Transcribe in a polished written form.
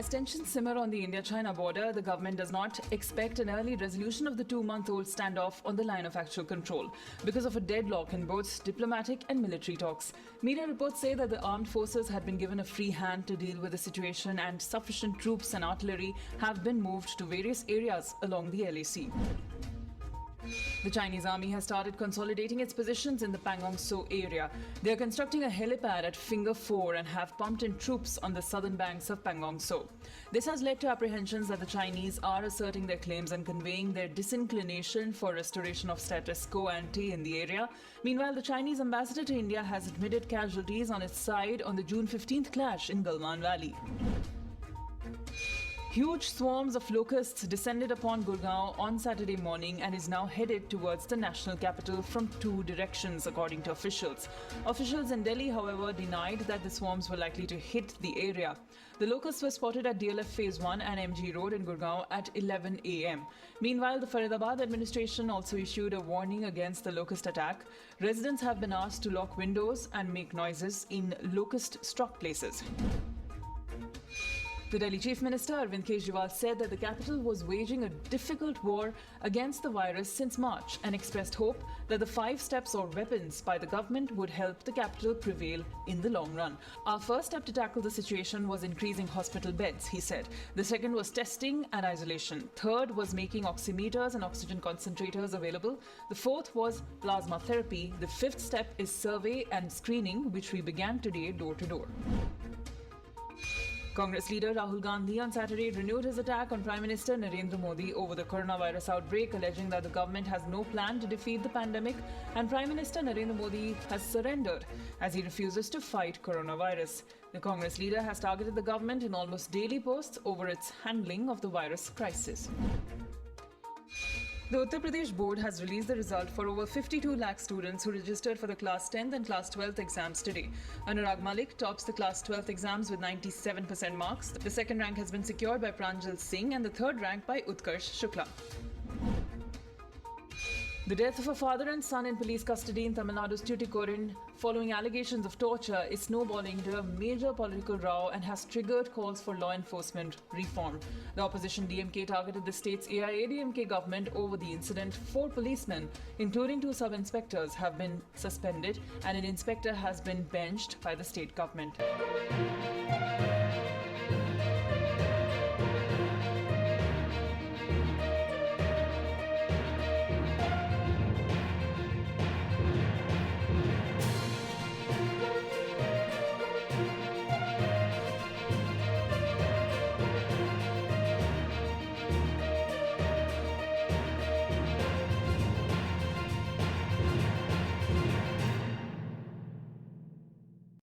As tensions simmer on the India-China border, the government does not expect an early resolution of the 2-month-old standoff on the line of actual control because of a deadlock in both diplomatic and military talks. Media reports say that the armed forces had been given a free hand to deal with the situation and sufficient troops and artillery have been moved to various areas along the LAC. The Chinese army has started consolidating its positions in the Pangong Tso area. They are constructing a helipad at Finger 4 and have pumped in troops on the southern banks of Pangong Tso. This has led to apprehensions that the Chinese are asserting their claims and conveying their disinclination for restoration of status quo ante in the area. Meanwhile, the Chinese ambassador to India has admitted casualties on its side on the June 15th clash in Galwan Valley. Huge swarms of locusts descended upon Gurgaon on Saturday morning and is now headed towards the national capital from two directions, according to officials. Officials in Delhi, however, denied that the swarms were likely to hit the area. The locusts were spotted at DLF Phase 1 and MG Road in Gurgaon at 11 a.m. Meanwhile, the Faridabad administration also issued a warning against the locust attack. Residents have been asked to lock windows and make noises in locust-struck places. The Delhi Chief Minister Arvind Kejriwal said that the capital was waging a difficult war against the virus since March and expressed hope that the 5 steps or weapons by the government would help the capital prevail in the long run. Our first step to tackle the situation was increasing hospital beds, he said. The second was testing and isolation. Third was making oximeters and oxygen concentrators available. The fourth was plasma therapy. The fifth step is survey and screening, which we began today door to door. Congress leader Rahul Gandhi on Saturday renewed his attack on Prime Minister Narendra Modi over the coronavirus outbreak, alleging that the government has no plan to defeat the pandemic and Prime Minister Narendra Modi has surrendered as he refuses to fight coronavirus. The Congress leader has targeted the government in almost daily posts over its handling of the virus crisis. The Uttar Pradesh board has released the result for over 52 lakh students who registered for the Class 10th and Class 12th exams today. Anurag Malik tops the Class 12th exams with 97% marks. The second rank has been secured by Pranjal Singh and the third rank by Utkarsh Shukla. The death of a father and son in police custody in Tamil Nadu's Tuticorin following allegations of torture is snowballing into a major political row and has triggered calls for law enforcement reform. The opposition DMK targeted the state's AIADMK government over the incident. 4 policemen, including 2 sub-inspectors, have been suspended and an inspector has been benched by the state government.